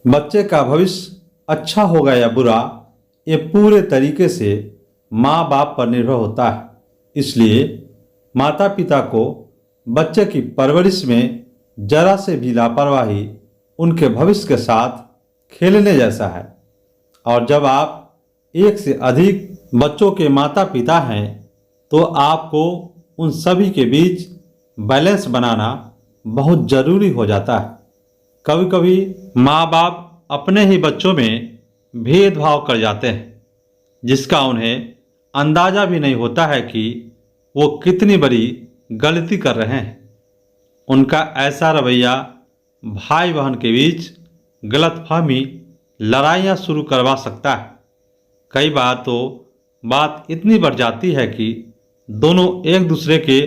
बच्चे का भविष्य अच्छा होगा या बुरा, ये पूरे तरीके से माँ बाप पर निर्भर होता है। इसलिए माता पिता को बच्चे की परवरिश में जरा से भी लापरवाही उनके भविष्य के साथ खेलने जैसा है। और जब आप एक से अधिक बच्चों के माता पिता हैं तो आपको उन सभी के बीच बैलेंस बनाना बहुत ज़रूरी हो जाता है। कभी कभी माँ बाप अपने ही बच्चों में भेदभाव कर जाते हैं, जिसका उन्हें अंदाज़ा भी नहीं होता है कि वो कितनी बड़ी गलती कर रहे हैं। उनका ऐसा रवैया भाई बहन के बीच गलतफहमी, लड़ाइयाँ शुरू करवा सकता है। कई बार तो बात इतनी बढ़ जाती है कि दोनों एक दूसरे के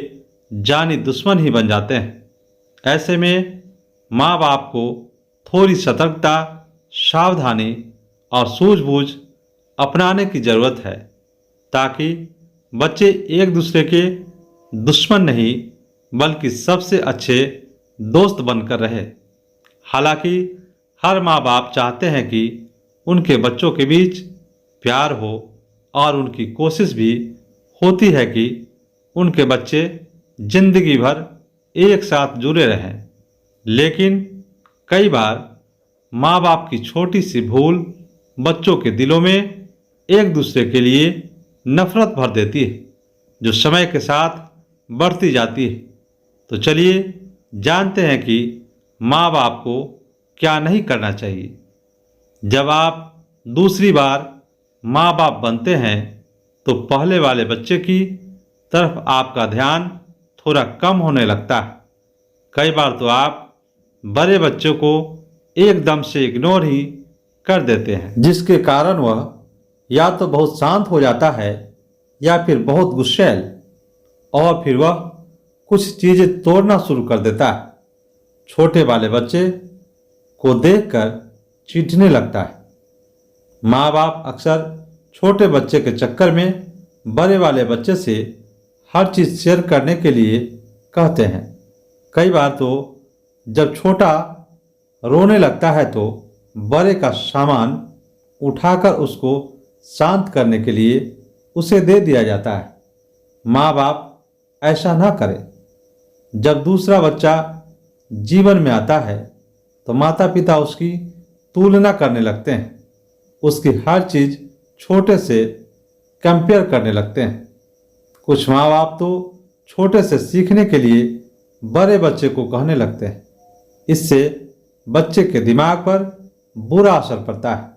जानी दुश्मन ही बन जाते हैं। ऐसे में माँ बाप को थोड़ी सतर्कता, सावधानी और सूझबूझ अपनाने की ज़रूरत है, ताकि बच्चे एक दूसरे के दुश्मन नहीं बल्कि सबसे अच्छे दोस्त बनकर रहे। हालांकि हर माँ बाप चाहते हैं कि उनके बच्चों के बीच प्यार हो, और उनकी कोशिश भी होती है कि उनके बच्चे जिंदगी भर एक साथ जुड़े रहें। लेकिन कई बार माँ बाप की छोटी सी भूल बच्चों के दिलों में एक दूसरे के लिए नफरत भर देती है, जो समय के साथ बढ़ती जाती है। तो चलिए जानते हैं कि माँ बाप को क्या नहीं करना चाहिए। जब आप दूसरी बार माँ बाप बनते हैं तो पहले वाले बच्चे की तरफ आपका ध्यान थोड़ा कम होने लगता है। कई बार तो आप बड़े बच्चों को एकदम से इग्नोर ही कर देते हैं, जिसके कारण वह या तो बहुत शांत हो जाता है या फिर बहुत गुस्सैल, और फिर वह कुछ चीज़ें तोड़ना शुरू कर देता है। छोटे वाले बच्चे को देखकर चिढ़ने लगता है। माँ बाप अक्सर छोटे बच्चे के चक्कर में बड़े वाले बच्चे से हर चीज़ शेयर करने के लिए कहते हैं। कई बार तो जब छोटा रोने लगता है तो बड़े का सामान उठाकर उसको शांत करने के लिए उसे दे दिया जाता है। माँ बाप ऐसा ना करें। जब दूसरा बच्चा जीवन में आता है तो माता पिता उसकी तुलना करने लगते हैं, उसकी हर चीज़ छोटे से कंपेयर करने लगते हैं। कुछ माँ बाप तो छोटे से सीखने के लिए बड़े बच्चे को कहने लगते हैं। इससे बच्चे के दिमाग पर बुरा असर पड़ता है।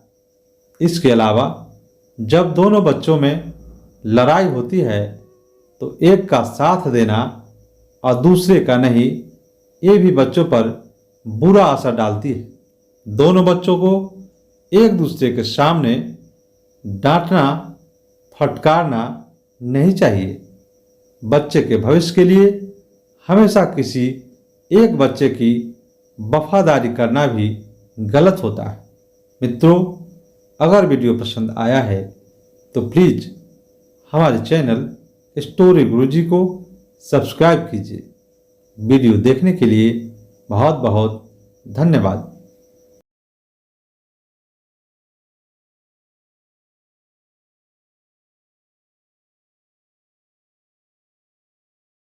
इसके अलावा जब दोनों बच्चों में लड़ाई होती है तो एक का साथ देना और दूसरे का नहीं, ये भी बच्चों पर बुरा असर डालती है। दोनों बच्चों को एक दूसरे के सामने डांटना, फटकारना नहीं चाहिए। बच्चे के भविष्य के लिए हमेशा किसी एक बच्चे की वफादारी करना भी गलत होता है। मित्रों, अगर वीडियो पसंद आया है तो प्लीज़ हमारे चैनल स्टोरी गुरुजी को सब्सक्राइब कीजिए। वीडियो देखने के लिए बहुत बहुत धन्यवाद।